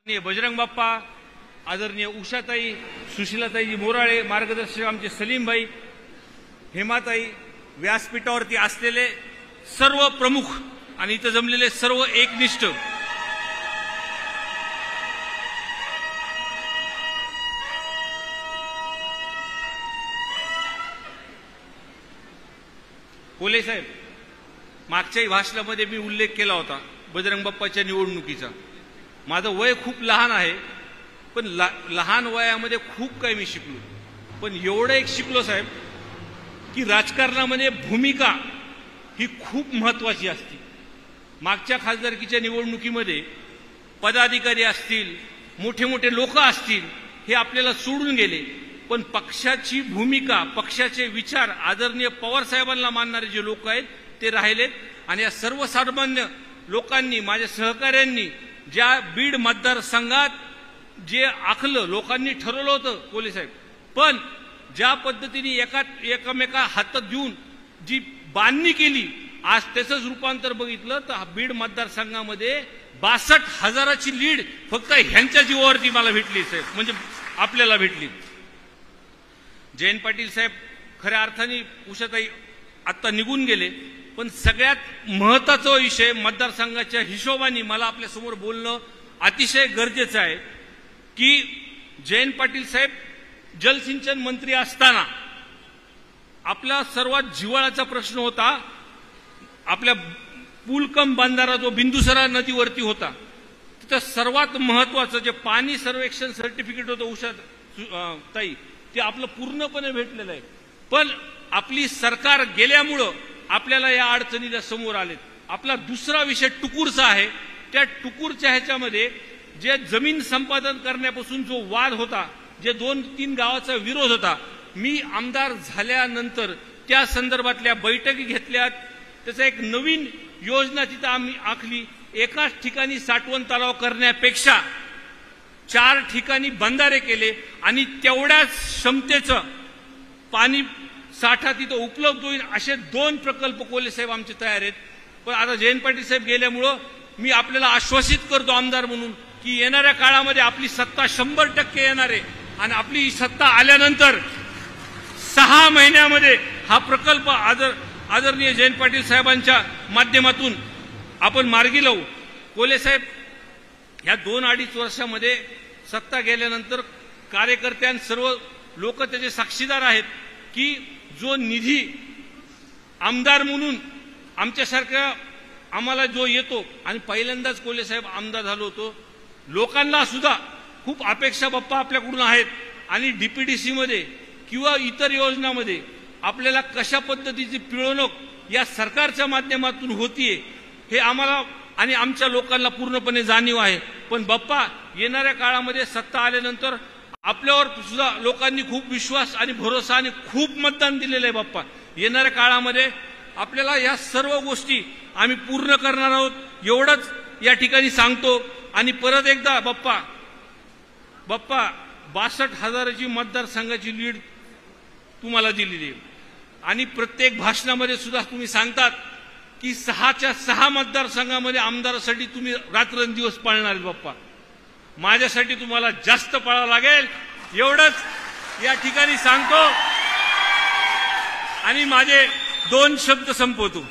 बजरंग बाप्पा, आदरणीय उषाताई, सुशीलाताई मोराळे, मार्गदर्शक आमचे सलीम भाई, हेमाताई, व्यासपीठावरती असलेले सर्व प्रमुख आणि इथं जमलेले सर्व एकनिष्ठ कोले साहेब, मागच्याही भाषणामध्ये मी उल्लेख केला होता बजरंग बाप्पाच्या निवडणुकीचा। माझं वय खूप लहान आहे, पण लहान वयामध्ये खूप काही मी शिकलो। पण एवढं एक शिकलो साहेब की राजकारणामध्ये भूमिका ही खूप महत्त्वाची असते। मागच्या खासदारकीच्या निवडणुकीमध्ये पदाधिकारी असतील, मोठे मोठे लोक असतील, हे आपल्याला सोडून गेले, पण पक्षाची भूमिका, पक्षाचे विचार आदरणीय पवार साहेबांना मानणारे जे लोक आहेत ते राहिलेत। आणि या सर्वसामान्य लोकांनी, माझ्या सहकाऱ्यांनी ज्या बीड मतदारसंघात जे आखलं, लोकांनी ठरवलं होतं कोले साहेब, पण ज्या पद्धतीने एकमेका हातात देऊन जी बांधणी केली, आज त्याचंच रूपांतर बघितलं तर बीड मतदारसंघामध्ये 62,000ची लीड फक्त ह्यांच्या जीवावरती मला भेटली साहेब, म्हणजे आपल्याला भेटली। जयंत पाटील साहेब खऱ्या अर्थाने उषाताई आता निघून गेले, पण सगळ्यात महत्त्वाचा विषय मतदारसंघाच्या हिशोबाने मला आपल्या समोर बोलणं अतिशय गरजेचं आहे की जयंत पाटील साहेब जलसिंचन मंत्री असताना आपला सर्वात जिव्हाळ्याचा प्रश्न होता, आपल्या पुलकम बंधारा जो बिंदुसरा नदीवरती होता, तिथं सर्वात महत्त्वाचं जे पाणी सर्वेक्षण सर्टिफिकेट होतं उषाताई, ते आपलं पूर्णपणे भेटलेलं आहे। पण आपली सरकार गेल्यामुळं आपल्याला या अडचणीला समोर आलेत। आपला दुसरा विषय टुकूरचा आहे। त्या टुकूरच्या ह्याच्यामध्ये जे जमीन संपादन करण्यापासून जो वाद होता, जे 2-3 गावाचा विरोध होता, मी आमदार झाल्यानंतर त्या संदर्भातल्या बैठकी घेतल्या। त्याचा एक नवीन योजना तिथं आम्ही आखली। एकाच ठिकाणी साठवण तलाव करण्यापेक्षा 4 ठिकाणी बंधारे केले आणि तेवढ्याच क्षमतेचं पाणी साठा तिथं उपलब्ध होईल असे 2 प्रकल्प कोले साहेब आमचे तयार आहेत। पण आता जयंत पाटील साहेब गेल्यामुळं मी आपल्याला आश्वासित करतो आमदार म्हणून की येणाऱ्या काळामध्ये आपली सत्ता 100% येणार आहे आणि आपली सत्ता आल्यानंतर 6 महिन्यामध्ये हा प्रकल्प आदरणीय जयंत पाटील साहेबांच्या माध्यमातून आपण मार्गी लावू। कोले साहेब ह्या 2-2.5 वर्षामध्ये सत्ता गेल्यानंतर कार्यकर्त्यां सर्व लोक त्याचे साक्षीदार आहेत की जो निधी आमदार म्हणून आमच्यासारख्या आम्हाला जो येतो, आणि पहिल्यांदाच कोले साहेब आमदार झालो होतो, लोकांना सुद्धा खूप अपेक्षा बाप्पा आपल्याकडून आहेत आणि डीपीडीसी मध्ये किंवा इतर योजनांमध्ये आपल्याला कशा पद्धतीची पिळवणूक या सरकारच्या माध्यमातून होतीये हे आम्हाला आणि आमच्या लोकांना पूर्णपणे जाणीव आहे। पण बाप्पा येणाऱ्या काळामध्ये सत्ता आल्यानंतर आपल्यावर सुद्धा लोकांनी खूप विश्वास आणि भरोसा आणि खूप मतदान दिलेलं आहे। बाप्पा येणाऱ्या काळामध्ये आपल्याला या सर्व गोष्टी आम्ही पूर्ण करणार आहोत, एवढंच या ठिकाणी सांगतो। आणि परत एकदा बाप्पा 62,000ची मतदारसंघाची लीड तुम्हाला दिलेली आहे आणि प्रत्येक भाषणामध्ये सुद्धा तुम्ही सांगतात की 6च्या 6 मतदारसंघामध्ये आमदारासाठी तुम्ही रात्रंदिवस पळणार आहेत। बाप्पा माझ्यासाठी तुम्हाला जास्त पळावं लागेल, एवढंच या ठिकाणी सांगतो आणि माझे 2 शब्द संपवतो।